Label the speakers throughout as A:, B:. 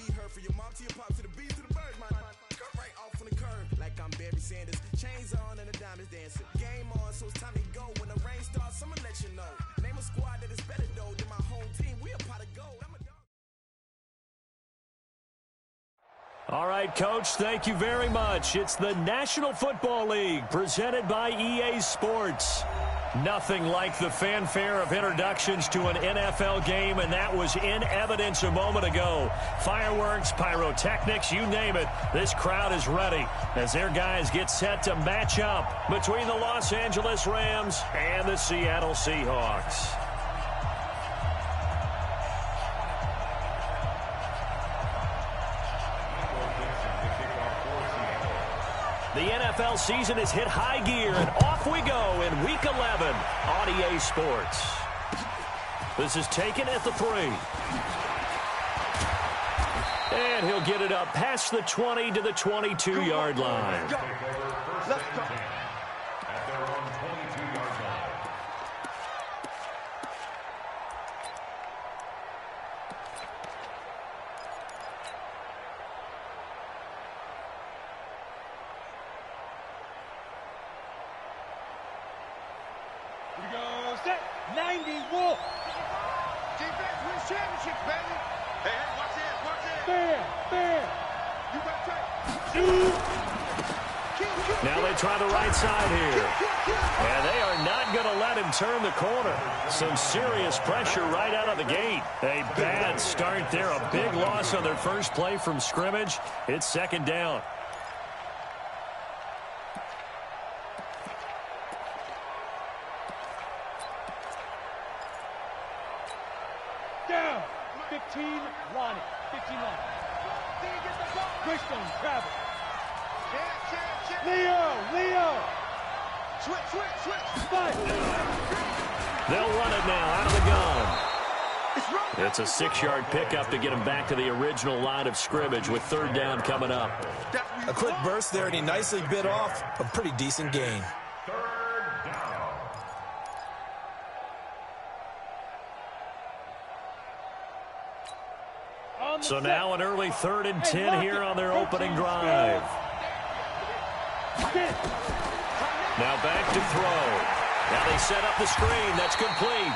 A: be heard from your mom to your pop to the beat to the birds, my cut right off on the curb like I'm Barry Sanders. Chains on and the diamonds dancing. Game on, so it's time to go. When the rain starts, I'ma let you know. Name a squad that is better though than my home team. We a pot of gold. I'm a dog.
B: All right, Coach, thank you very much. It's the National Football League presented by EA Sports. Nothing like the fanfare of introductions to an NFL game, and that was in evidence a moment ago. Fireworks, pyrotechnics, you name it. This crowd is ready as their guys get set to match up between the Los Angeles Rams and the Seattle Seahawks. The NFL season has hit high gear, and off we go in Week 11 on EA Sports. This is taken at the 3. And he'll get it up past the 20 to the 22-yard line.
C: Let's go. At their own 22-yard line.
D: Here we go, set, 90, wolf.
E: Defense wins championships, baby. Hey, watch this.
D: Fair.
E: You got tight.
B: Now they try the right side here. And they are not going to let him turn the corner. Some serious pressure right out of the gate. A bad start there. A big loss on their first play from scrimmage. It's second down.
D: Down. 15, line it. 15 line. Christian, travel.
E: Check.
D: Leo.
E: Switch.
D: Fight.
B: They'll run it now out of the gun. It's a 6-yard pickup to get him back to the original line of scrimmage with third down coming up.
F: A quick burst there, and he nicely bit off a pretty decent gain.
B: So now an early 3rd and 10 here on their opening drive. Now back to throw. Now they set up the screen. That's complete.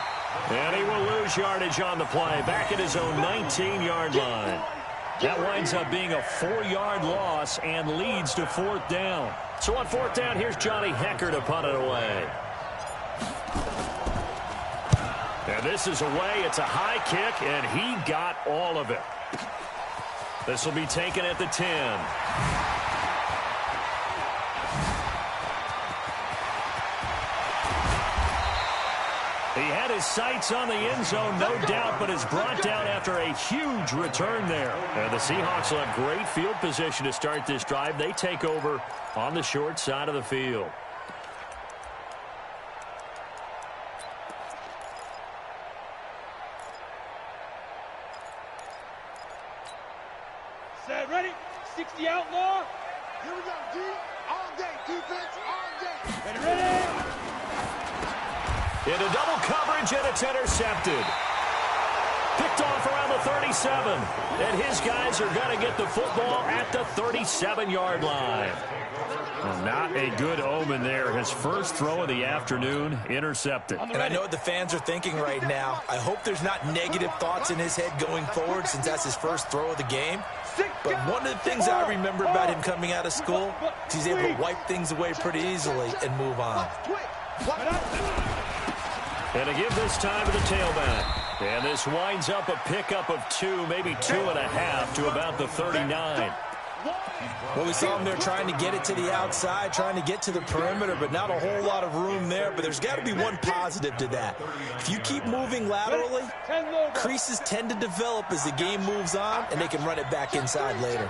B: And he will lose yardage on the play. Back at his own 19-yard line. That winds up being a 4-yard loss and leads to 4th down. So on 4th down, here's Johnny Hecker to punt it away. And this is away. It's a high kick, and he got all of it. This will be taken at the 10. He had his sights on the end zone, no doubt, but is brought down after a huge return there. And the Seahawks will have great field position to start this drive. They take over on the short side of the field.
D: Set, ready? 60 outlaw.
E: Here we go, D. All day, defense, all day.
D: Ready?
B: Into double coverage, and it's intercepted. Picked off around the 37. And his guys are going to get the football at the 37-yard line. Well, not a good omen there. His first throw of the afternoon, intercepted.
F: And I know what the fans are thinking right now. I hope there's not negative thoughts in his head going forward since that's his first throw of the game. But one of the things I remember about him coming out of school is he's able to wipe things away pretty easily and move on.
B: And to give this time to the tailback. And this winds up a pickup of 2, maybe 2.5 to about the 39.
F: Well, we saw him there trying to get it to the outside, trying to get to the perimeter, but not a whole lot of room there. But there's got to be one positive to that. If you keep moving laterally, creases tend to develop as the game moves on, and they can run it back inside later.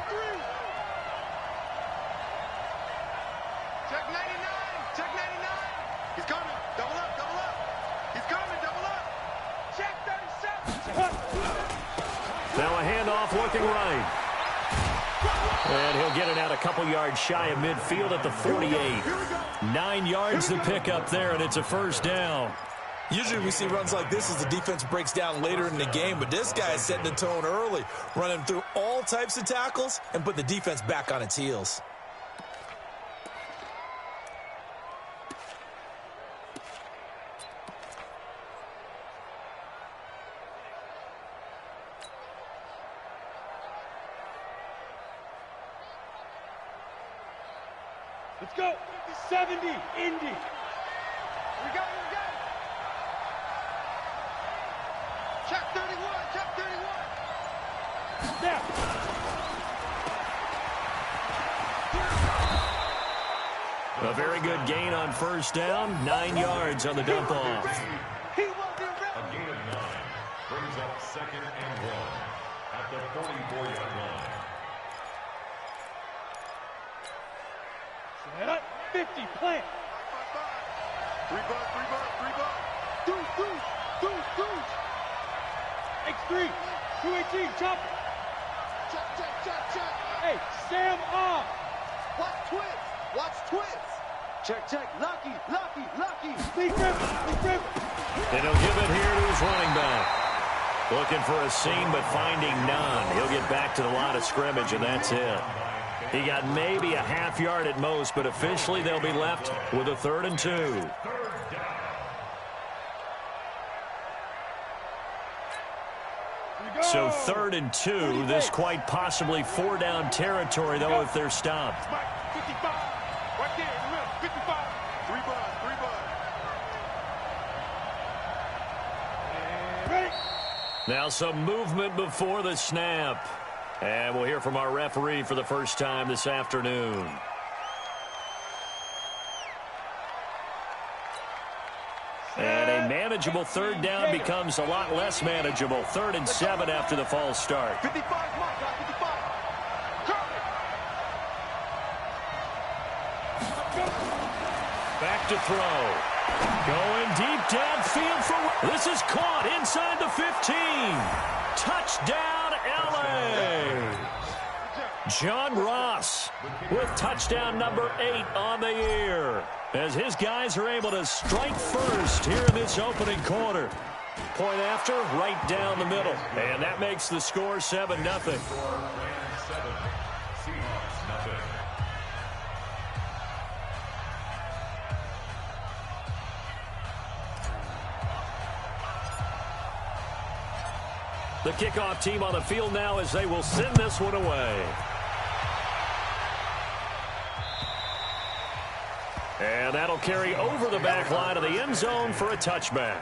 E: Check 99. He's coming. Double up. He's coming. Double up. Check 37.
B: Now a handoff looking right. And he'll get it out a couple yards shy of midfield at the 48. 9 yards to pick up there, and it's a first down.
F: Usually we see runs like this as the defense breaks down later in the game, but this guy is setting the tone early, running through all types of tackles and put the defense back on its heels.
D: Let's go. 70, Indy.
E: We got it. Check 31, check 31.
D: Snap.
B: A very good gain on first down. 9 yards on the dump off.
E: He will be ready.
C: A gain of 9 brings up 2nd and 1 at the 44-yard line.
D: Set up. 50, plant.
E: 3 bucks. Deuce.
D: X3. 218, chop.
E: Check.
D: Hey, Sam off.
E: Watch twins. Check. Lucky.
D: Lee Griffin.
B: And he'll give it here to his running back. Looking for a seam, but finding none. He'll get back to the line of scrimmage, and that's it. He got maybe a half yard at most, but officially they'll be left with a 3rd and 2. So 3rd and 2. This quite possibly 4-down territory, though, if they're stopped.
E: 55. Right there in the middle. 55. 3 bucks.
D: Ready.
B: Now some movement before the snap. And we'll hear from our referee for the first time this afternoon. And a manageable 3rd down becomes a lot less manageable. 3rd and 7 after the false start.
E: 55, mark, 55.
B: Back to throw. Going deep downfield for... This is caught inside the 15. Touchdown, L.A. John Ross with touchdown number 8 on the year, as his guys are able to strike first here in this opening quarter. Point after, right down the middle. And that makes the score 7-0. The kickoff team on the field now as they will send this one away. And that'll carry over the back line of the end zone for a touchback.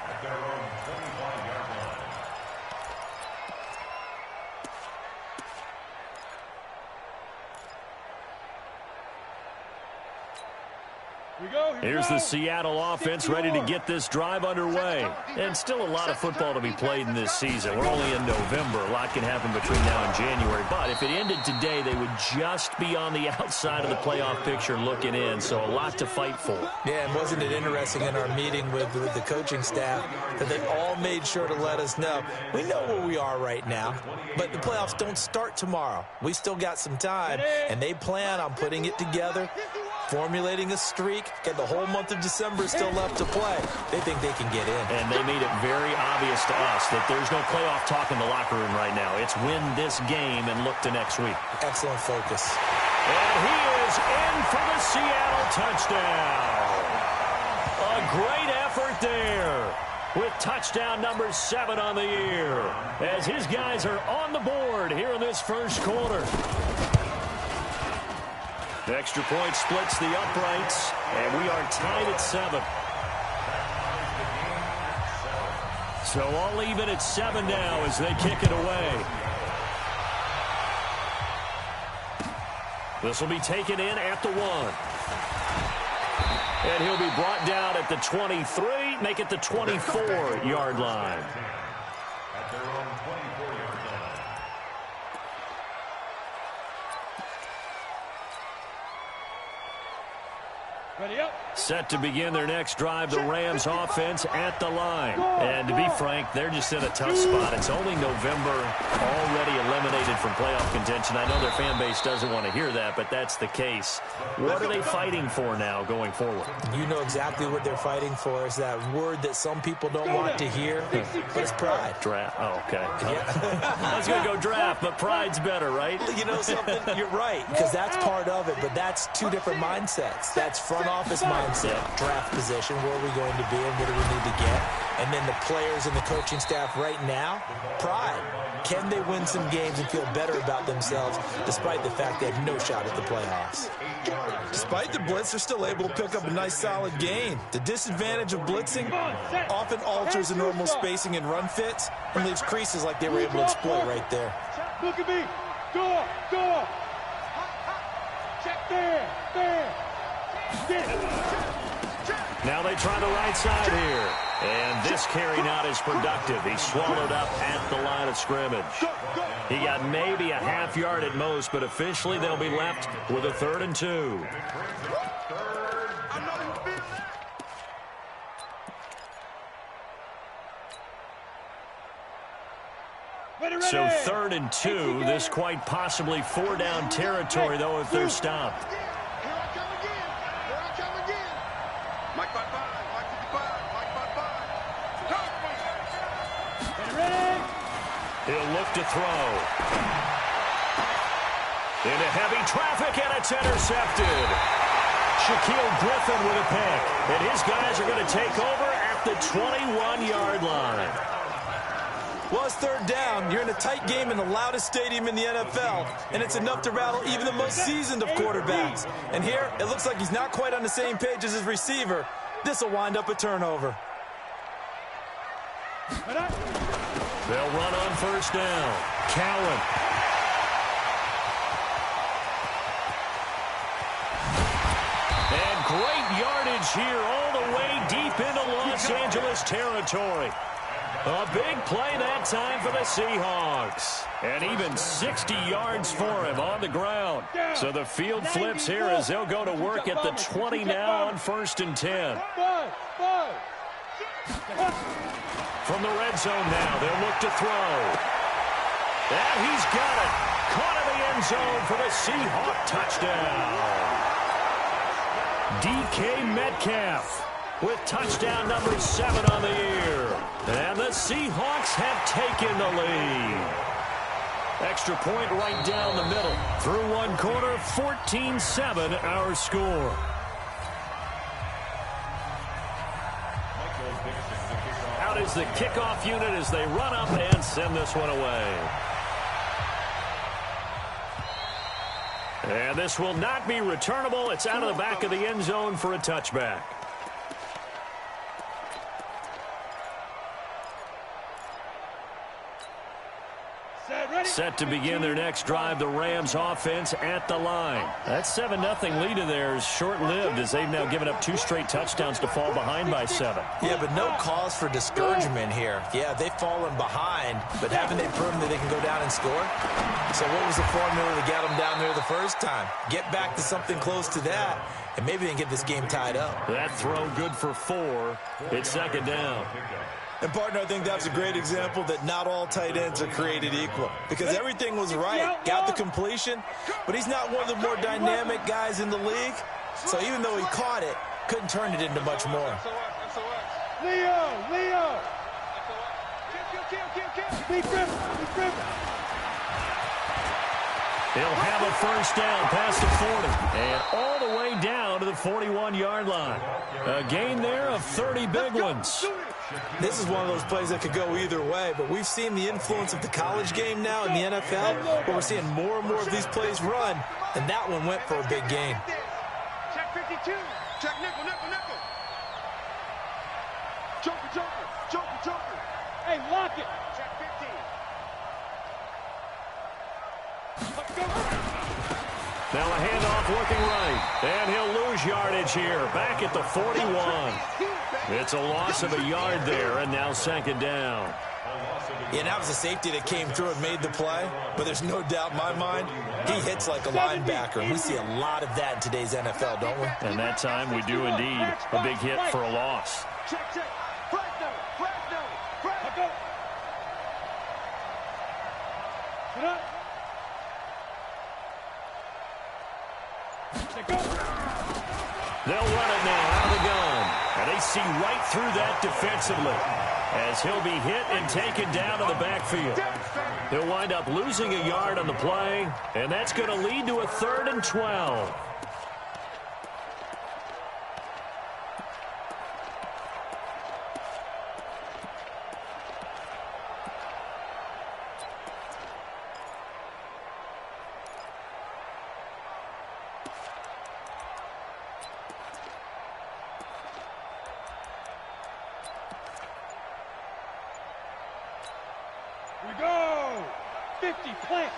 B: Here's the Seattle offense ready to get this drive underway. And still a lot of football to be played in this season. We're only in November. A lot can happen between now and January. But if it ended today, they would just be on the outside of the playoff picture looking in. So a lot to fight for.
F: Yeah, and wasn't it interesting in our meeting with the coaching staff that they all made sure to let us know, we know where we are right now, but the playoffs don't start tomorrow. We still got some time, and they plan on putting it together, formulating a streak, get the whole month of December still left to play. They think they can get in.
B: And they made it very obvious to us that there's no playoff talk in the locker room right now. It's win this game and look to next week.
F: Excellent focus.
B: And he is in for the Seattle touchdown. A great effort there with touchdown number 7 on the year, as his guys are on the board here in this first quarter. The extra point splits the uprights, and we are tied at 7. So all even at 7 now as they kick it away. This will be taken in at the 1. And he'll be brought down at the 23, make it the 24-yard line.
C: At their own 24-yard line.
B: Set to begin their next drive, the Rams offense at the line. And to be frank, they're just in a tough spot. It's only November, already eliminated from playoff contention. I know their fan base doesn't want to hear that, but that's the case. What are they fighting for now going forward?
F: You know exactly what they're fighting for. Is that word that some people don't want to hear, but it's pride.
B: Draft. Oh, okay.
F: Yeah.
B: I was going to go draft, but pride's better, right?
F: You know something? You're right, because that's part of it, but that's two different mindsets. That's front office mindset, draft position, where are we going to be and what do we need to get? And then the players and the coaching staff right now, pride. Can they win some games and feel better about themselves despite the fact they have no shot at the playoffs? Despite the blitz, they're still able to pick up a nice solid gain. The disadvantage of blitzing often alters the normal spacing and run fits and leaves creases like they were able to exploit right there.
D: Look at me. Go, go. Check there, there.
B: Now they try the right side here. And this carry not as productive. He swallowed up at the line of scrimmage. He got maybe a half yard at most, but officially they'll be left with a 3rd and 2. So 3rd and 2. This quite possibly 4-down territory, though, if they're stopped. He'll look to throw. Into heavy traffic, and it's intercepted. Shaquille Griffin with a pick. And his guys are going to take over at the 21-yard line.
F: Well, it's 3rd down. You're in a tight game in the loudest stadium in the NFL, and it's enough to rattle even the most seasoned of quarterbacks. And here, it looks like he's not quite on the same page as his receiver. This will wind up a turnover.
B: They'll run on 1st down. Cowan. And great yardage here all the way deep into Los Angeles territory. A big play that time for the Seahawks. And even 60 yards for him on the ground. So the field flips here as they'll go to work at the 20 now on 1st and 10. From the red zone now, they'll look to throw. And he's got it. Caught in the end zone for the Seahawk touchdown. DK Metcalf with touchdown number 7 on the year. And the Seahawks have taken the lead. Extra point right down the middle. Through one quarter, 14-7 our score. Out is the kickoff unit as they run up and send this one away. And this will not be returnable. It's out of the back of the end zone for a touchback. Set to begin their next drive, the Rams offense at the line. That 7-0 lead of theirs short-lived as they've now given up 2 straight touchdowns to fall behind by 7.
F: Yeah, but no cause for discouragement here. Yeah, they've fallen behind, but haven't they proven that they can go down and score? So what was the formula to get them down there the first time? Get back to something close to that, and maybe they can get this game tied up.
B: That throw good for 4. It's 2nd down.
F: And, partner, I think that's a great example that not all tight ends are created equal. Because everything was right. Got the completion, but he's not one of the more dynamic guys in the league. So even though he caught it, couldn't turn it into much more.
D: Leo!
B: He'll have a 1st down past the 40 and all the way down to the 41-yard line. A gain there of 30 big ones.
F: This is one of those plays that could go either way, but we've seen the influence of the college game now in the NFL, where we're seeing more and more of these plays run, and that one went for a big gain.
E: Check 52. Check nickel. Joker.
D: Hey, lock it.
E: Check 15.
B: Now a handoff looking right, and he'll lose yardage here, back at the 41. It's a loss of a yard there, and now 2nd down.
F: Yeah, that was a safety that came through and made the play, but there's no doubt in my mind, he hits like a linebacker. We see a lot of that in today's NFL, don't we?
B: And that time we do indeed. A big hit for a loss.
E: Check. Flag no.
D: Go. Sit up. Go.
B: They'll run it now out of the gun. And they see right through that defensively as he'll be hit and taken down to the backfield. He'll wind up losing a yard on the play, and that's going to lead to a 3rd and 12.
D: We go. 50, plant.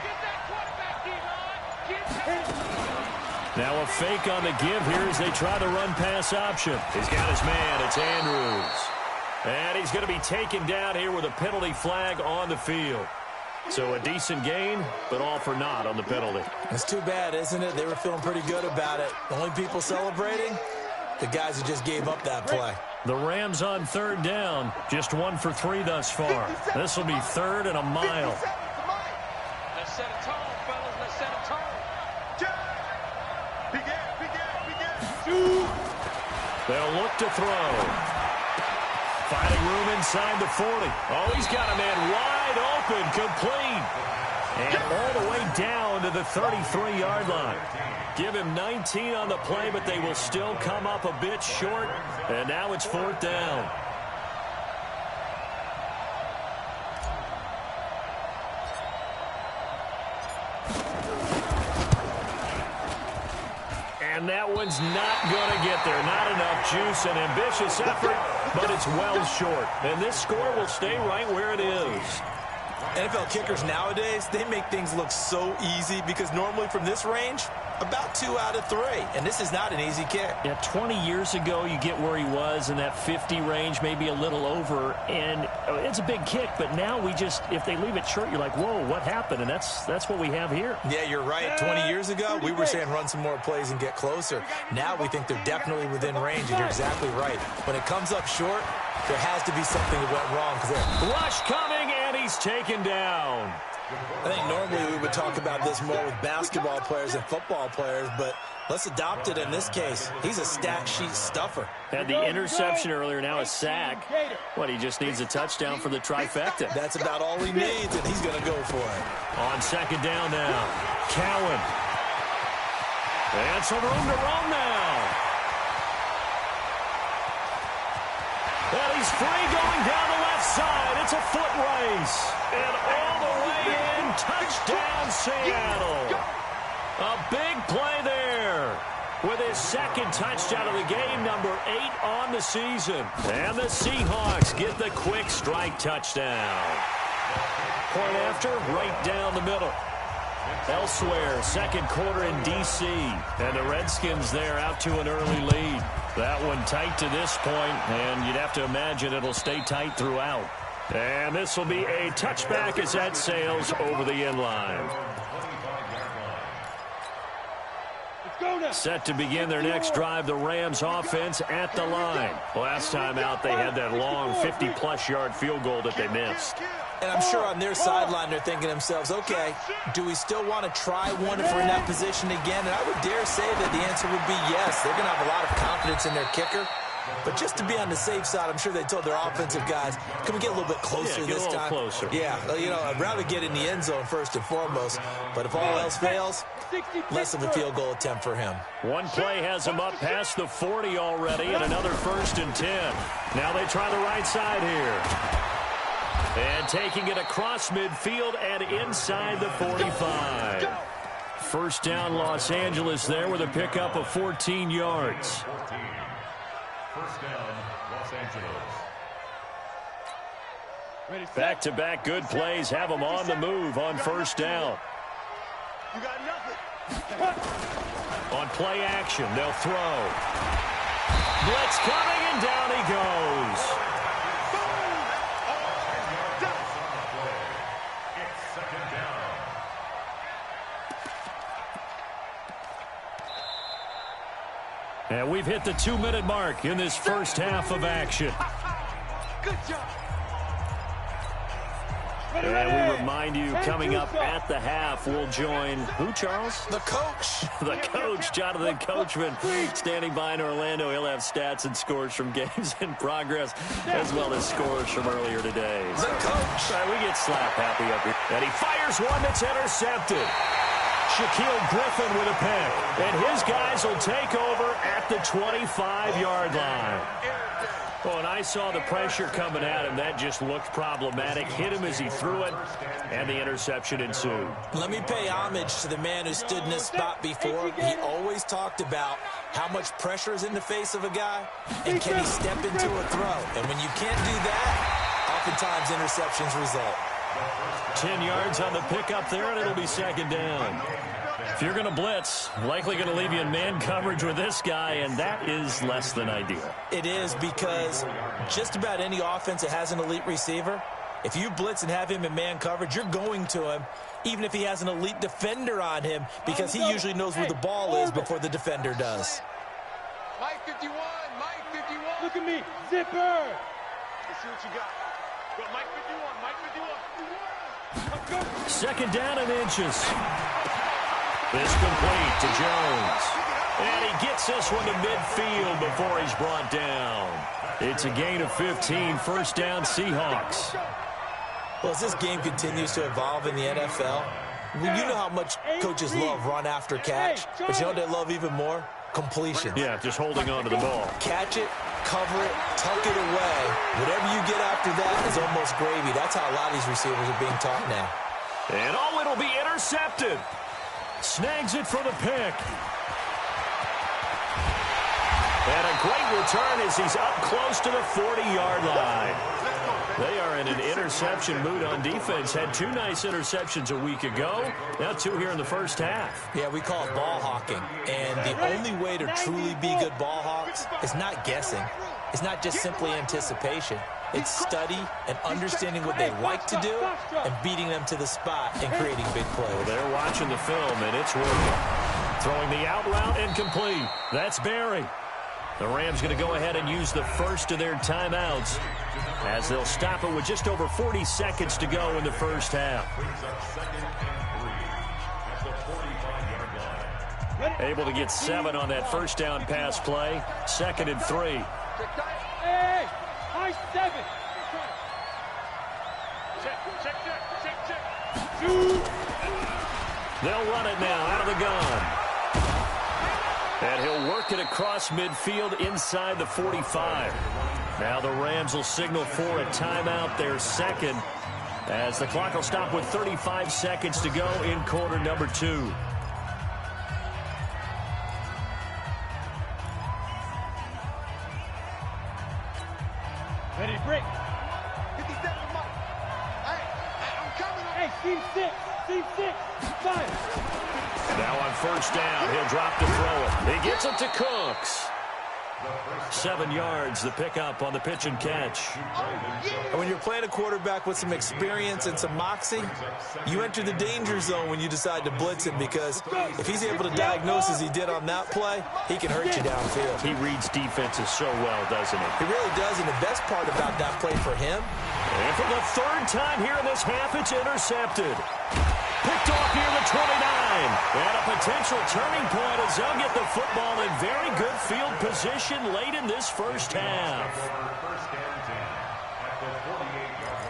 E: Get that quarterback, D-line. Get that.
B: Now a fake on the give here as they try to run pass option. He's got his man. It's Andrews. And he's going to be taken down here with a penalty flag on the field. So a decent gain, but all for naught on the penalty.
F: It's too bad, isn't it? They were feeling pretty good about it. The only people celebrating, the guys who just gave up that play.
B: The Rams on 3rd down, just 1 for 3 thus far. This will be 3rd and a mile.
E: Let's set a tone, fellas. Let's set a tone. Begin.
B: They'll look to throw. Finding room inside the 40. Oh, he's got a man wide open, complete. And all the way down to the 33-yard line. Give him 19 on the play, but they will still come up a bit short. And now it's 4th down. And that one's not going to get there. Not enough juice, an ambitious effort, but it's well short. And this score will stay right where it is.
F: NFL kickers nowadays, they make things look so easy because normally from this range, about 2 out of 3. And this is not an easy kick.
B: Yeah, 20 years ago, you get where he was in that 50 range, maybe a little over. And it's a big kick, but now we just, if they leave it short, you're like, whoa, what happened? And that's what we have here.
F: Yeah, you're right. 20 years ago, we were saying run some more plays and get closer. Now we think they're definitely within range, and you're exactly right. When it comes up short, there has to be something that went wrong.
B: Rush coming, and he's taken down.
F: I think normally we would talk about this more with basketball players and football players, but let's adopt it in this case. He's a stat sheet stuffer.
B: Had the interception earlier, now a sack. What, he just needs a touchdown for the trifecta.
F: That's about all he needs, and he's going to go for it.
B: On 2nd down now, Cowan. And some room to roam now. Well, he's free going down the left side. It's a foot race. And all the way in, touchdown Seattle. A big play there with his 2nd touchdown of the game, number 8 on the season. And the Seahawks get the quick strike touchdown. Point after, right down the middle. Elsewhere, 2nd quarter in D.C. And the Redskins there out to an early lead. That one tight to this point, and you'd have to imagine it'll stay tight throughout. And this will be a touchback as that sails over the end line. Set to begin their next drive, the Rams offense at the line. Last time out, they had that long 50-plus yard field goal that they missed.
F: And I'm sure on their sideline they're thinking to themselves, okay, do we still want to try one if we're in that position again? And I would dare say that the answer would be yes. They're going to have a lot of confidence in their kicker. But just to be on the safe side, I'm sure they told their offensive guys, can we get a little bit closer this time?
B: Closer.
F: Yeah, you know, I'd rather get in the end zone first and foremost. But if all else fails, less of a field goal attempt for him.
B: One play has him up past the 40 already, and another 1st and 10. Now they try the right side here. And taking it across midfield and inside the 45. 1st down, Los Angeles there with a pickup of 14 yards.
C: 1st down, Los Angeles.
B: Back-to-back good plays have them on the move on 1st down.
E: You got nothing.
B: On play action, they'll throw. Blitz coming, and down he goes. And we've hit the 2-minute mark in this first half of action.
E: Good job.
B: And we remind you, coming up at the half, we'll join who, Charles?
F: The coach.
B: The coach, Jonathan Coachman, standing by in Orlando. He'll have stats and scores from games in progress, as well as scores from earlier today.
F: The coach.
B: All right, we get slap happy up here. And he fires one that's intercepted. Shaquille Griffin with a pick. And his guys will take over at the 25-yard line. Oh, and I saw the pressure coming at him. That just looked problematic. Hit him as he threw it, and the interception ensued.
F: Let me pay homage to the man who stood in this spot before. He always talked about how much pressure is in the face of a guy, and can he step into a throw. And when you can't do that, oftentimes interceptions result.
B: 10 yards on the pickup there, and it'll be second down. If you're going to blitz, likely going to leave you in man coverage with this guy, and that is less than ideal.
F: It is, because just about any offense that has an elite receiver, if you blitz and have him in man coverage, you're going to him, even if he has an elite defender on him, because he usually knows where the ball is before the defender does.
E: Mike 51, Mike 51.
D: Look at me, zipper.
E: Let's see what you got. Go, Mike 51, Mike 51.
B: Second down and inches. This complete to Jones. And he gets this one to midfield before he's brought down. It's a gain of 15, first down Seahawks.
F: Well, as this game continues to evolve in the NFL, you know how much coaches love run after catch, but you know what they love even more? Completion.
B: Yeah, just holding on to the ball.
F: Catch it, cover it, tuck it away. Whatever you get after that is almost gravy. That's how a lot of these receivers are being taught now.
B: And oh, it'll be intercepted. Snags it for the pick. And a great return as he's up close to the 40-yard line. They are in an interception mood on defense. Had 2 nice interceptions a week ago. Now 2 here in the first half.
F: Yeah, we call it ball hawking. And the only way to truly be good ball hawks is not guessing. It's not just simply anticipation. It's study and understanding what they like to do and beating them to the spot and creating big plays.
B: Well, they're watching the film, and it's working. Throwing the out route and complete. That's Barry. The Rams going to go ahead and use the first of their timeouts as they'll stop it with just over 40 seconds to go in the first half. Able to get 7 on that first down pass play. 2nd and 3.
D: Hey, high 7.
E: Check.
B: They'll run it now out of the gun. And he'll work it across midfield inside the 45. Now the Rams will signal for a timeout, their second, as the clock will stop with 35 seconds to go in quarter number 2.
D: Ready, break.
E: 57, Mike. Hey, I'm coming.
D: Hey, team 6, 5.
B: Now on first down, he'll drop to throw it. He gets it to Cooks. 7 yards, the pickup on the pitch and catch.
F: And when you're playing a quarterback with some experience and some moxie, you enter the danger zone when you decide to blitz him, because if he's able to diagnose as he did on that play, he can hurt you downfield.
B: He reads defenses so well, doesn't he?
F: He really does, and the best part about that play for him.
B: And for the 3rd time here in this half, it's intercepted. Picked off near the 29. And a potential turning point as they'll get the football in very good field position late in this first half.
C: First and 10 at the 48-yard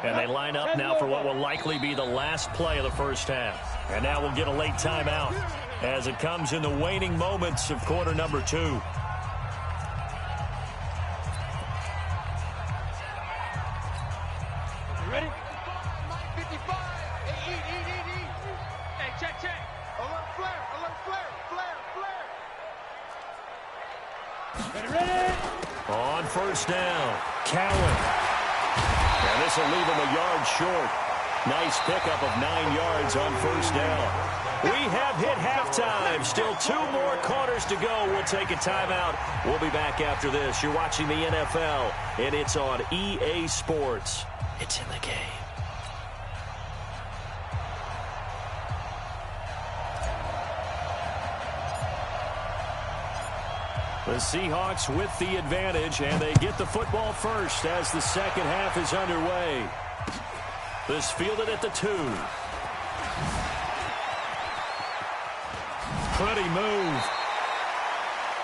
C: line.
B: And they line up now for what will likely be the last play of the first half. And now we'll get a late timeout as it comes in the waning moments of quarter number 2.
D: Ready?
E: Mike 55. Hey, eat. Hey, check. Alert flare.
D: Ready?
B: On first down, Cowan. And this will leave him a yard short. Nice pickup of 9 yards on first down. We have hit halftime. Still 2 more quarters to go. We'll take a timeout. We'll be back after this. You're watching the NFL, and it's on EA Sports. It's in the game. The Seahawks with the advantage, and they get the football first as the second half is underway. This fielded at the 2. Pretty move.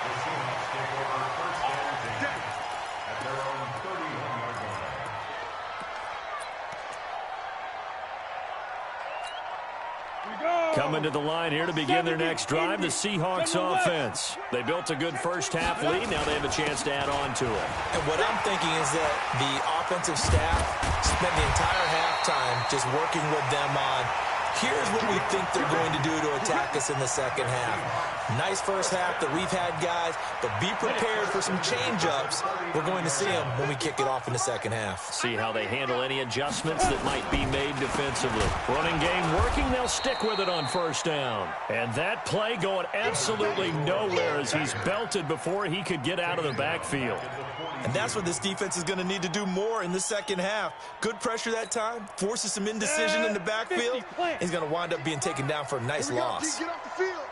C: The Seahawks take over first and 10 at their own 31-yard line.
B: Coming to the line here to begin their next drive, the Seahawks offense. They built a good first-half lead. Now they have a chance to add on to it.
F: And what I'm thinking is that the offensive staff spent the entire halftime just working with them on, here's what we think they're going to do to attack us in the second half. Nice first half that we've had, guys, but be prepared for some change-ups. We're going to see them when we kick it off in the second half.
B: See how they handle any adjustments that might be made defensively. Running game working, they'll stick with it on first down. And that play going absolutely nowhere as he's belted before he could get out of the backfield.
F: And that's what this defense is going to need to do more in the second half. Good pressure that time, forces some indecision in the backfield. He's going to wind up being taken down for a nice loss.
E: Get off the field.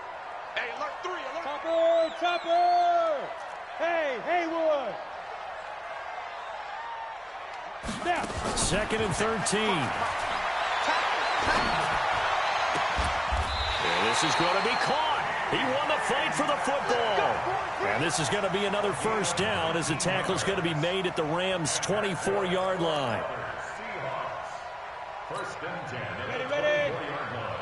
E: Hey, alert 3, alert.
D: Chopper! Hey, Haywood! Snap!
B: 2nd and 13. And this is going to be caught. He won the fight for the football. And this is going to be another first down as the tackle's going to be made at the Rams' 24-yard line.
C: First and 10 at the
D: Ready.
C: 24-yard line.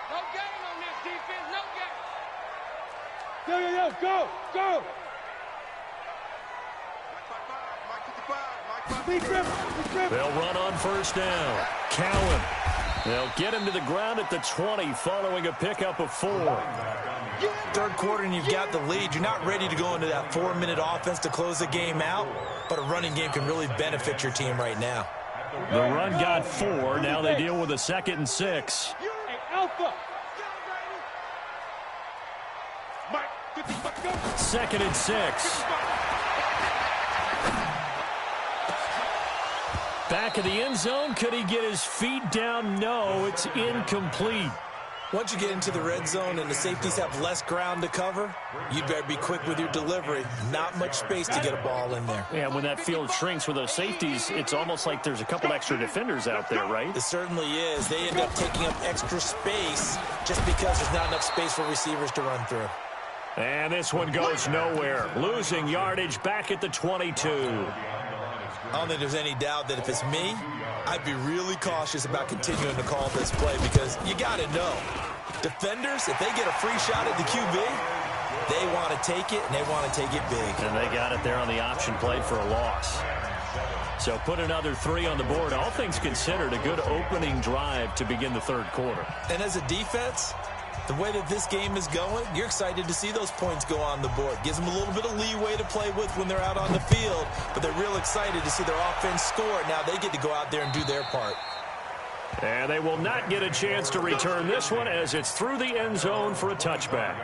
E: No game on this defense, no game.
D: Go!
E: Mike 55,
D: Please grip.
B: They'll run on first down. Cowan. They'll get him to the ground at the 20 following a pickup of 4.
F: Third quarter and you've got the lead. You're not ready to go into that 4-minute offense to close the game out, but a running game can really benefit your team right now.
B: The run got 4. Now they deal with a 2nd and 6.
D: Hey, Alpha.
E: Mike 55, go.
B: 2nd and 6. Back of the end zone. Could he get his feet down? No, it's incomplete.
F: Once you get into the red zone and the safeties have less ground to cover, you better be quick with your delivery. Not much space to get a ball in there.
B: Yeah, when that field shrinks with those safeties, it's almost like there's a couple extra defenders out there, right?
F: It certainly is. They end up taking up extra space just because there's not enough space for receivers to run through.
B: And this one goes nowhere. Losing yardage back at the 22.
F: I don't think there's any doubt that if it's me, I'd be really cautious about continuing to call this play because you got to know, defenders, if they get a free shot at the QB, they want to take it, and they want to take it big.
B: And they got it there on the option play for a loss. So put another 3 on the board. All things considered, a good opening drive to begin the third quarter.
F: And as a defense, the way that this game is going, you're excited to see those points go on the board. Gives them a little bit of leeway to play with when they're out on the field, but they're real excited to see their offense score. Now they get to go out there and do their part.
B: And they will not get a chance to return this one as it's through the end zone for a touchback.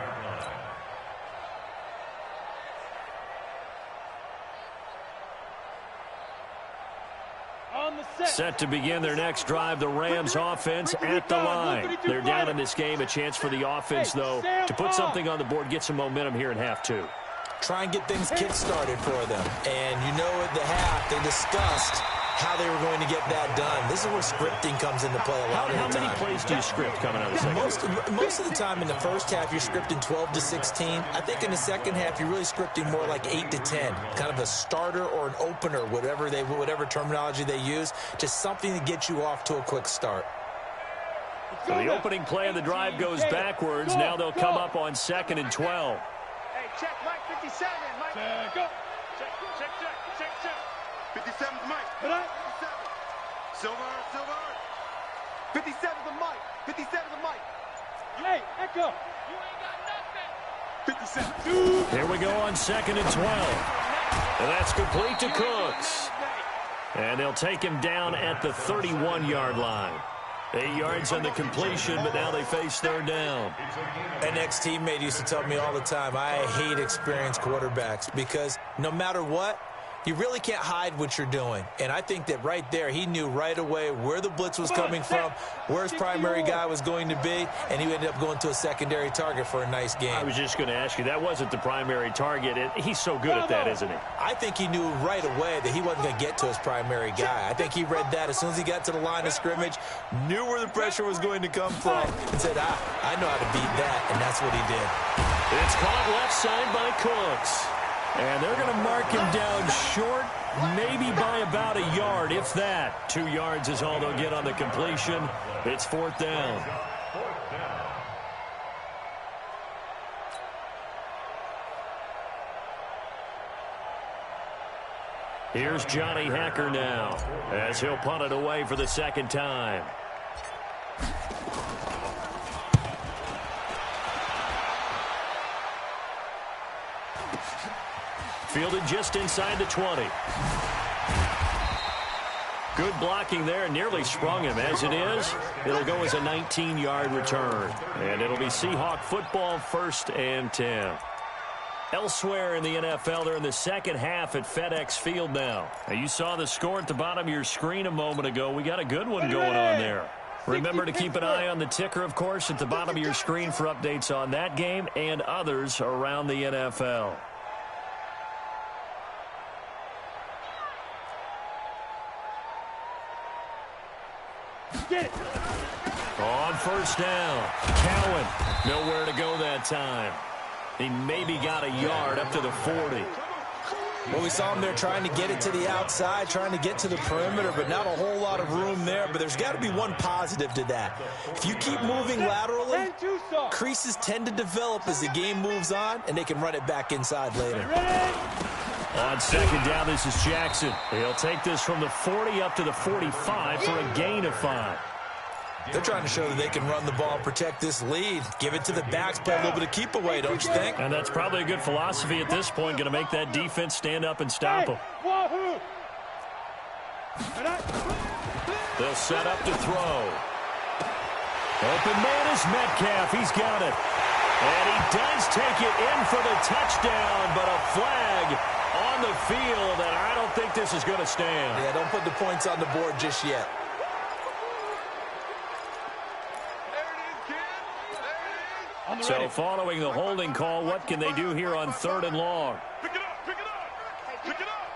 B: Set to begin their next drive, the Rams offense at the line. They're down in this game. A chance for the offense, though, to put something on the board, get some momentum here in half 2.
F: Try and get things kick-started for them. And you know at the half, they discussed how they were going to get that done. This is where scripting comes into play a lot of the time.
B: How many plays do you script coming out of the second?
F: Most of the time in the first half, you're scripting 12 to 16. I think in the second half, you're really scripting more like 8 to 10. Kind of a starter or an opener, whatever terminology they use. Just something to get you off to a quick start.
B: So the opening play of the drive goes backwards. Now they'll come up on 2nd and 12.
E: Hey, check Mike 57, Mike.
D: Go.
E: Check. 57's Mike. 57. Silver. 57's the Mike. 57's the Mike.
D: Hey, Echo.
E: You ain't got nothing. 57.
B: Here we go on 2nd and 12. And that's complete to Cooks. And they'll take him down at the 31-yard line. 8 yards on the completion, but now they face third down.
F: An ex-teammate used to tell me all the time, I hate experienced quarterbacks because no matter what, you really can't hide what you're doing. And I think that right there, he knew right away where the blitz was coming from, where his primary guy was going to be, and he ended up going to a secondary target for a nice game.
B: I was just going to ask you, that wasn't the primary target. He's so good at that, isn't he?
F: I think he knew right away that he wasn't going to get to his primary guy. I think he read that as soon as he got to the line of scrimmage, knew where the pressure was going to come from, and said, I know how to beat that, and that's what he did.
B: It's caught left side by Cooks. And they're going to mark him down short, maybe by about a yard, if that. 2 yards is all they'll get on the completion. It's fourth down. Here's Johnny Hacker now, as he'll punt it away for the second time. Fielded just inside the 20. Good blocking there, nearly sprung him. As it is, it'll go as a 19-yard return. And it'll be Seahawk football, 1st and 10. Elsewhere in the NFL, they're in the second half at FedEx Field now. You saw the score at the bottom of your screen a moment ago. We got a good one going on there. Remember to keep an eye on the ticker, of course, at the bottom of your screen for updates on that game and others around the NFL. On first down, Cowan, nowhere to go that time. He maybe got a yard up to the 40.
F: Well, we saw him there trying to get it to the outside, trying to get to the perimeter, but not a whole lot of room there. But there's got to be one positive to that. If you keep moving laterally, creases tend to develop as the game moves on, and they can run it back inside later.
B: On second down, this is Jackson. He'll take this from the 40 up to the 45 for a gain of 5.
F: They're trying to show that they can run the ball, protect this lead, give it to the backs, play a little bit of keep away, don't you think?
B: And that's probably a good philosophy at this point, going to make that defense stand up and stop them. They'll set up to throw. Open man is Metcalf. He's got it. And he does take it in for the touchdown, but a flag on the field, and I don't think this is going to stand.
F: Yeah, don't put the points on the board just yet.
B: So following the holding call, what can they do here on 3rd and long?
E: Pick it up, pick it up, pick it up.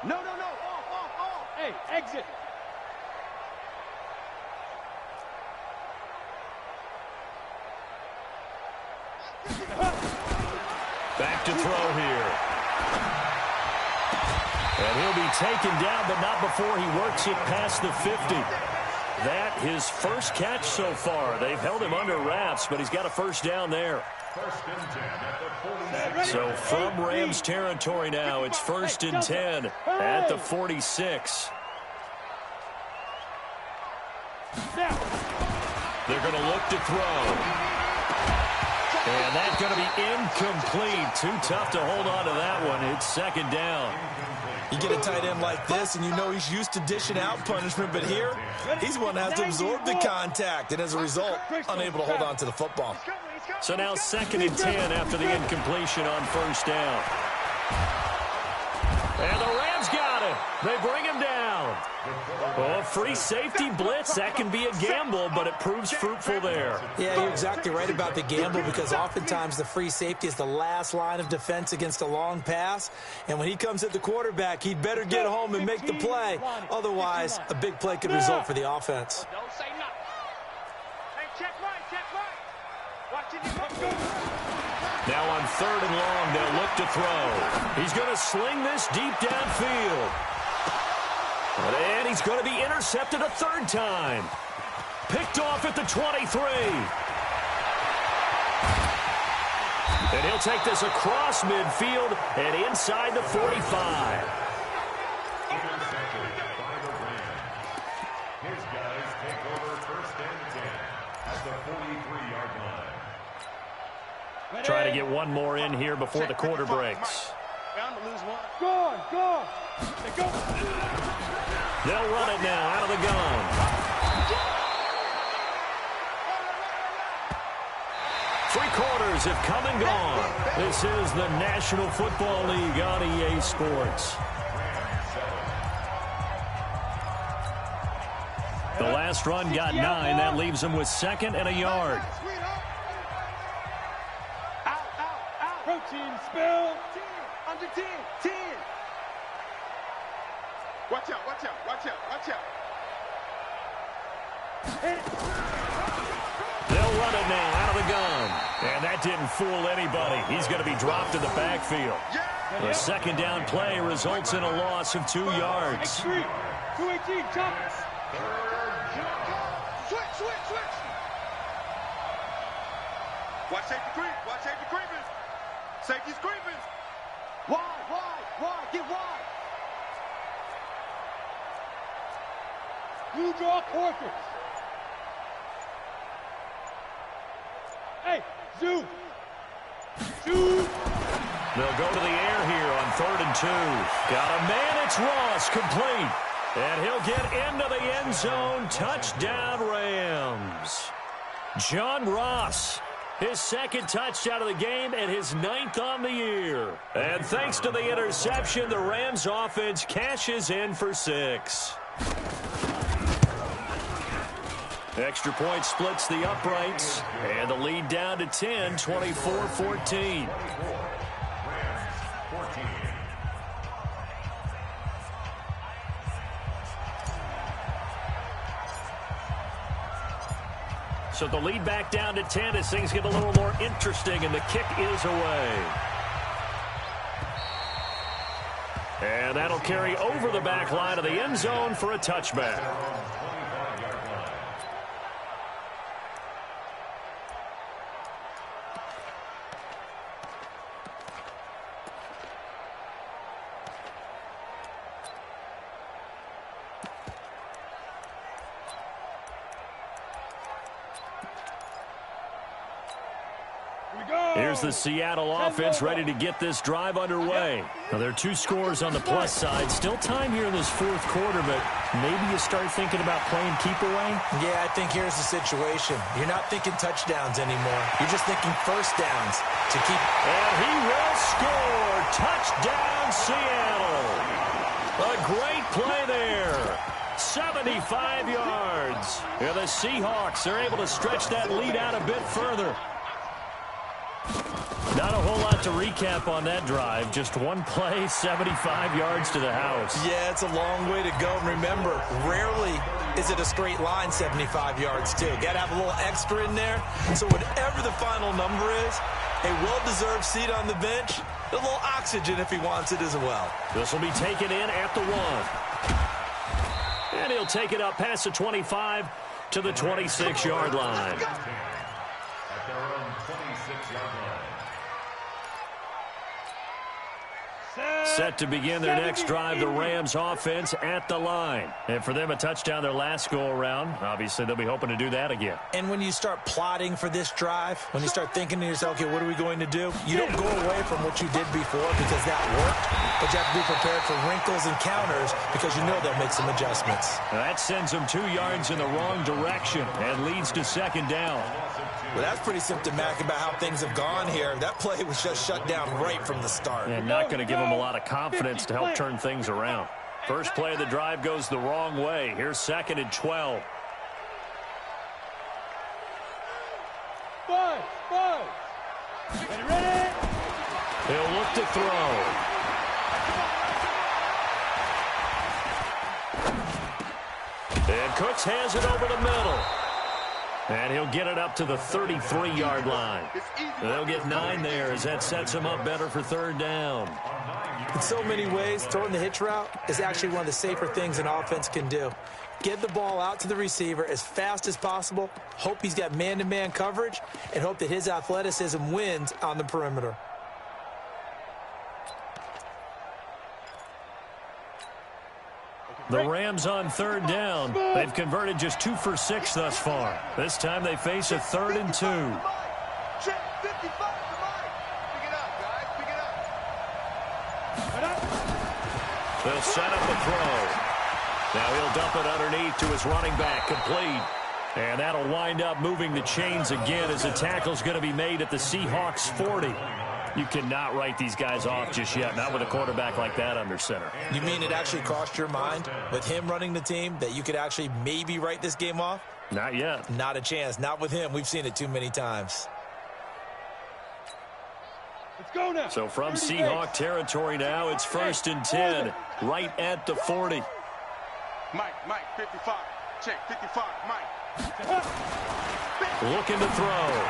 D: No, off. Hey, exit.
B: Back to throw here. And he'll be taken down, but not before he works it past the 50. That his first catch so far. They've held him under wraps, but he's got a first down there.
C: 1st and 10 at the 46.
B: So from Rams territory now, it's 1st and 10 at the 46. They're going to look to throw. And that's going to be incomplete. Too tough to hold on to that one. It's 2nd down.
F: You get a tight end like this, and you know he's used to dishing out punishment, but here, he's one that has to absorb the contact, and as a result, unable to hold on to the football.
B: So now 2nd and 10 after the incompletion on 1st down. And the Rams got him. They bring him down. Oh, free safety blitz, that can be a gamble, but it proves fruitful there.
F: Yeah, you're exactly right about the gamble because oftentimes the free safety is the last line of defense against a long pass. And when he comes at the quarterback, he'd better get home and make the play. Otherwise, a big play could result for the offense.
E: Don't say nothing. Hey, check right. Watching you.
B: Now on 3rd and long, they'll look to throw. He's going to sling this deep downfield. And he's going to be intercepted a 3rd time. Picked off at the 23. And he'll take this across midfield and inside the 45.
C: Intercepted by the Rams. His guys take over 1st and 10 at the 43-yard line.
B: Trying to get one more in here before the quarter breaks.
E: Bound to lose one.
D: Go on.
B: They'll run it now out of the gun. Three quarters have come and gone. This is the National Football League on EA Sports. The last run got 9. That leaves them with 2nd and a yard.
D: Protein spill.
E: 10, under 10, 10. Watch out, watch out, watch out, watch out.
B: They'll run it now out of the gun. And that didn't fool anybody. He's going to be dropped in the backfield. The second down play results in a loss of 2 yards.
D: 218, jump.
E: Switch. Watch safety creep, watch safety creeping. Safety's creeping. Wide, get wide.
D: You draw quarters. Hey, Zoo.
B: They'll go to the air here on 3rd and 2. Got a man, it's Ross, complete. And he'll get into the end zone. Touchdown, Rams. John Ross, his 2nd touchdown of the game and his 9th on the year. And thanks to the interception, the Rams offense cashes in for 6. Extra point splits the uprights, and the lead down to 10, 24-14. So the lead back down to 10 as things get a little more interesting, and the kick is away. And that'll carry over the back line of the end zone for a touchback. Here's the Seattle offense ready to get this drive underway. Now, there are 2 scores on the plus side. Still time here in this 4th quarter, but maybe you start thinking about playing keep away?
F: Yeah, I think here's the situation. You're not thinking touchdowns anymore. You're just thinking first downs to keep.
B: And he will score. Touchdown, Seattle. A great play there. 75 yards. And the Seahawks are able to stretch that lead out a bit further. Not a whole lot to recap on that drive. Just one play, 75 yards to the house.
F: Yeah, it's a long way to go. And remember, rarely is it a straight line 75 yards, too. Got to have a little extra in there. So whatever the final number is, a well-deserved seat on the bench, a little oxygen if he wants it as well.
B: This will be taken in at the 1. And he'll take it up past the 25 to the 26-yard line.
C: At their own 26-yard line.
B: Set to begin their next drive, the Rams offense at the line. And for them, a touchdown their last go-around. Obviously, they'll be hoping to do that again.
F: And when you start plotting for this drive, when you start thinking to yourself, okay, what are we going to do? You don't go away from what you did before because that worked, but you have to be prepared for wrinkles and counters because you know they'll make some adjustments.
B: Now that sends them 2 yards in the wrong direction and leads to 2nd down.
F: Well, that's pretty symptomatic about how things have gone here. That play was just shut down right from the start.
B: And not going to give them a lot of confidence to help turn things around. First play of the drive goes the wrong way. Here's 2nd and 12.
D: Buzz. Ready?
B: He'll look to throw. And Cooks has it over the middle. And he'll get it up to the 33-yard line. They'll get 9 there as that sets him up better for 3rd down.
F: In so many ways, throwing the hitch route is actually one of the safer things an offense can do. Get the ball out to the receiver as fast as possible, hope he's got man-to-man coverage, and hope that his athleticism wins on the perimeter.
B: The Rams on 3rd down. They've converted just 2 for 6 thus far. This time they face a 3rd and 2. They'll set up a throw. Now he'll dump it underneath to his running back, complete. And that'll wind up moving the chains again as the tackle's going to be made at the Seahawks 40. You cannot write these guys off just yet, not with a quarterback like that under center.
F: You mean it actually crossed your mind with him running the team that you could actually maybe write this game off?
B: Not yet.
F: Not a chance. Not with him. We've seen it too many times.
D: Let's go now.
B: So from Seahawk territory now, it's 1st and 10, right at the 40.
E: Mike, 55. Check, 55, Mike.
B: Looking to throw.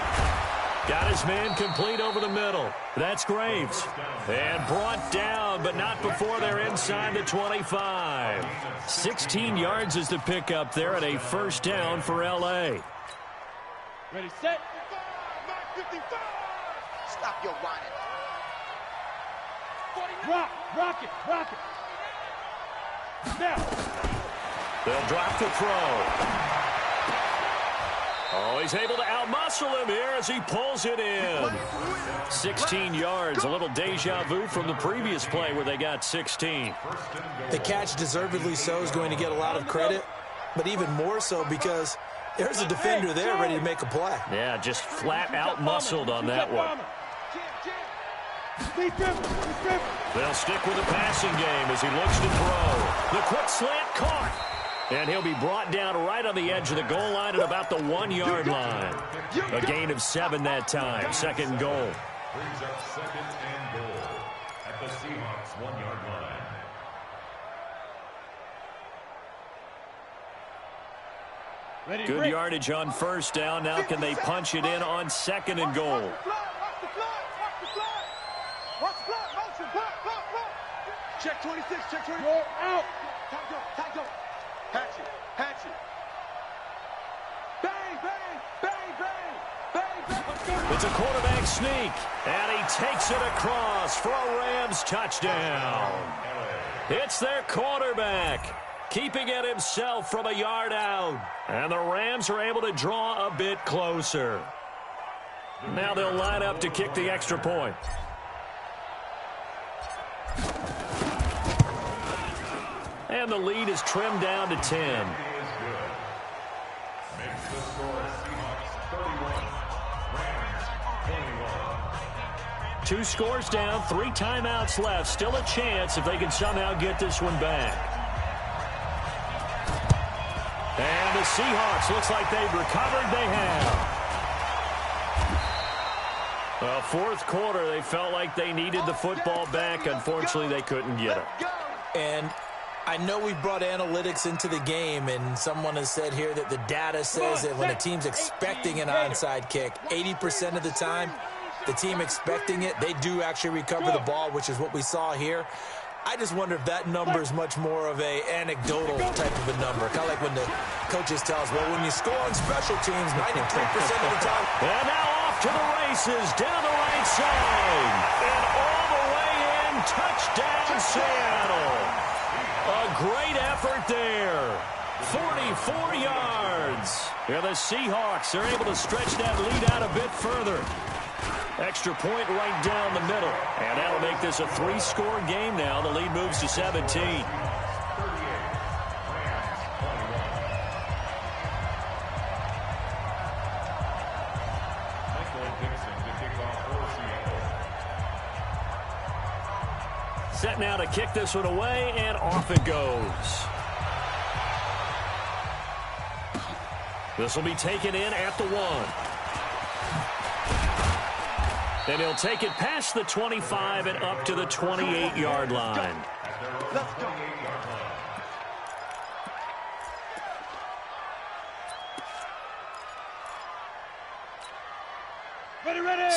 B: Got his man complete over the middle. That's Graves. And brought down, but not before they're inside the 25. 16 yards is the pickup there at a 1st down for L.A.
D: Ready, set.
E: 55, Mike, 55. Stop your whining.
D: Rock it. Now.
B: They'll drop the throw. Oh, he's able to outmuscle him here as he pulls it in. 16 yards, a little deja vu from the previous play where they got 16.
F: The catch, deservedly so, is going to get a lot of credit, but even more so because there's a defender there ready to make a play.
B: Yeah, just flat out muscled on that one. They'll stick with the passing game as he looks to throw. The quick slant caught. And he'll be brought down right on the edge of the goal line at about the 1-yard line. A gain of 7 that time. 2nd and goal.
C: Brings up 2nd and goal at the Seahawks 1-yard line.
B: Good yardage on 1st down. Now can they punch it in on 2nd and goal?
E: Check 26, check 26.
D: Go out.
E: Tight go. Hatch it. Bang.
B: It's a quarterback sneak, and he takes it across for a Rams touchdown. It's their quarterback, keeping it himself from a yard out. And the Rams are able to draw a bit closer. Now they'll line up to kick the extra point. And the lead is trimmed down to 10.
C: Makes the score Seahawks 31, Rams 21.
B: 2 scores down, 3 timeouts left. Still a chance if they can somehow get this one back. And the Seahawks, looks like they've recovered. They have. Well, 4th quarter, they felt like they needed the football back. Unfortunately, they couldn't get it.
F: And I know we brought analytics into the game, and someone has said here that the data says that when a team's expecting an onside kick, 80% of the time, the team expecting it, they do actually recover the ball, which is what we saw here. I just wonder if that number is much more of a anecdotal type of a number. Kind of like when the coaches tell us, well, when you score on special teams, 93% of the time.
B: And now off to the races, down the right side. And all the way in, touchdown Seattle. A great effort there. 44 yards. Yeah, the Seahawks are able to stretch that lead out a bit further. Extra point right down the middle. And that'll make this a 3-score game now. The lead moves to 17. Set now to kick this one away, and off it goes. This will be taken in at the 1. And he'll take it past the 25 and up to the 28-yard line.
E: Let's go.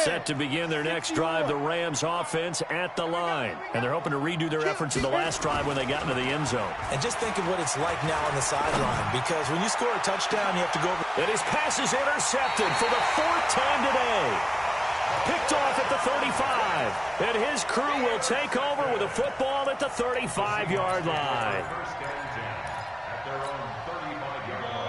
B: Set to begin their next drive, the Rams offense at the line. And they're hoping to redo their efforts in the last drive when they got into the end zone.
F: And just think of what it's like now on the sideline, because when you score a touchdown, you have to go over.
B: And his pass is intercepted for the 4th time today. Picked off at the 35. And his crew will take over with a football at the 35-yard line.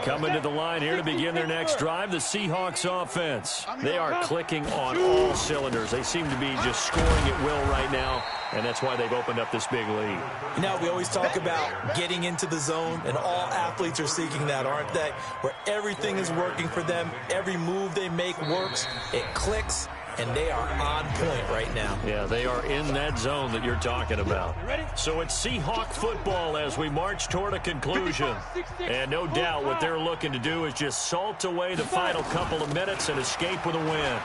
B: Coming to the line here to begin their next drive, the Seahawks offense. They are clicking on all cylinders. They seem to be just scoring at will right now, and that's why they've opened up this big lead.
F: You know, we always talk about getting into the zone, and all athletes are seeking that, aren't they? Where everything is working for them, every move they make works, it clicks, and they are on point right now.
B: Yeah, they are in that zone that you're talking about. So it's Seahawk football as we march toward a conclusion. And no doubt what they're looking to do is just salt away the final couple of minutes and escape with a win.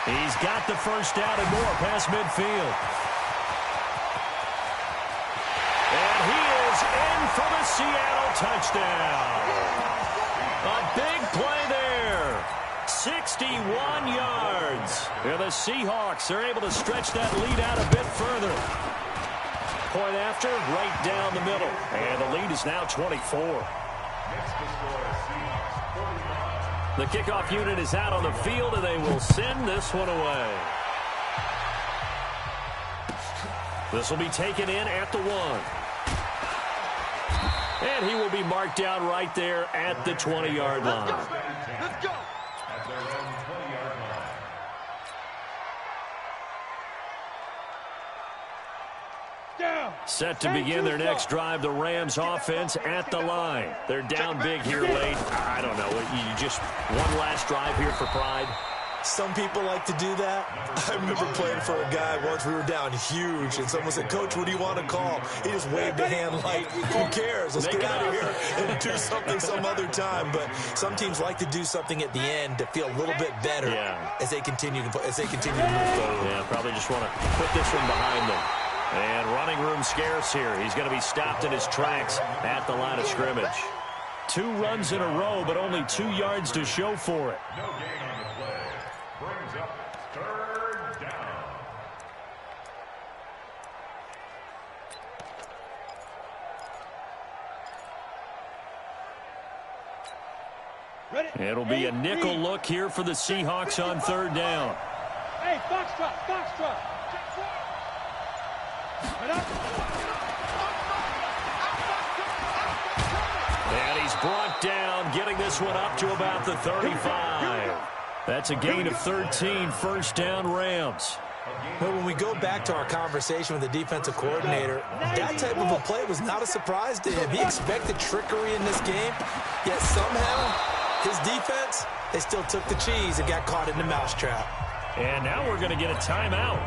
B: He's got the first down and more past midfield. And he is in for the Seattle touchdown. A big play there. 61 yards. And the Seahawks are able to stretch that lead out a bit further. Point after, right down the middle. And the lead is now 24. The kickoff unit is out on the field, and they will send this one away. This will be taken in at the 1. And he will be marked down right there at the 20-yard line.
E: Let's go.
B: Set to begin their next drive, the Rams offense at the line. They're down big here late. I don't know. You just one last drive here for pride.
F: Some people like to do that. I remember playing for a guy once. We were down huge, and someone said, "Coach, what do you want to call?" He just waved a hand like, "Who cares? Let's get out of here and do something some other time." But some teams like to do something at the end to feel a little bit better as they continue to move forward.
B: Yeah, probably just want to put this one behind them. And running room scarce here. He's going to be stopped in his tracks at the line of scrimmage. 2 runs in a row, but only 2 yards to show for it.
C: No gain on the play. Brings up 3rd down.
B: It'll be a nickel look here for the Seahawks on 3rd down.
D: Hey, foxtrot, foxtrot.
B: And he's brought down, getting this one up to about the 35. That's a gain of 13, 1st down Rams.
F: But when we go back to our conversation with the defensive coordinator, that type of a play was not a surprise to him. He expected trickery in this game, yet somehow his defense, they still took the cheese and got caught in the mousetrap.
B: And now we're going to get a timeout.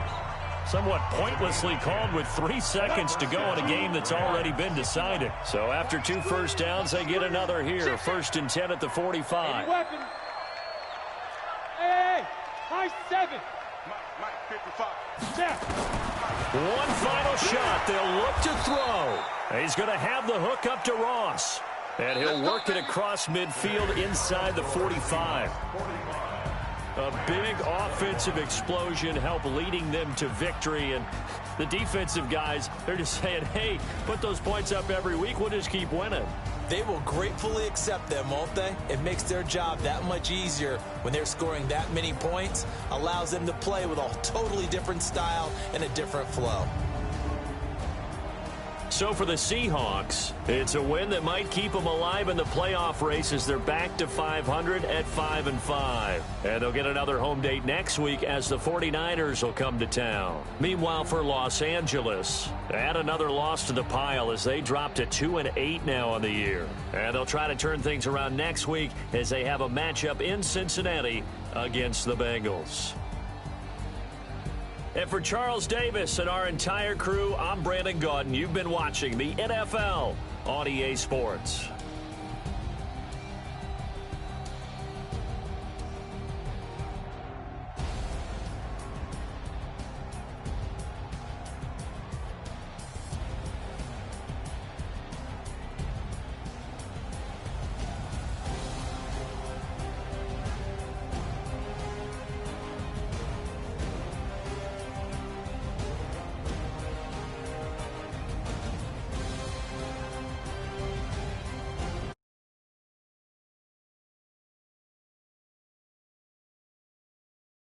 B: Somewhat pointlessly called with 3 seconds to go in a game that's already been decided. So after 2 first downs, they get another here. 1st and 10 at the 45.
D: Weapon. Hey, high 7.
E: Mike, 55.
D: Jeff.
B: One final shot. They'll look to throw. He's going to have the hook up to Ross. And he'll work it across midfield inside the 45. A big offensive explosion helped leading them to victory. And the defensive guys, they're just saying, hey, put those points up every week. We'll just keep winning.
F: They will gratefully accept them, won't they? It makes their job that much easier when they're scoring that many points. Allows them to play with a totally different style and a different flow.
B: So for the Seahawks, it's a win that might keep them alive in the playoff race as they're back to 500 at 5-5. And they'll get another home date next week as the 49ers will come to town. Meanwhile, for Los Angeles, add another loss to the pile as they drop to 2-8 now on the year. And they'll try to turn things around next week as they have a matchup in Cincinnati against the Bengals. And for Charles Davis and our entire crew, I'm Brandon Gaudin. You've been watching the NFL on EA Sports.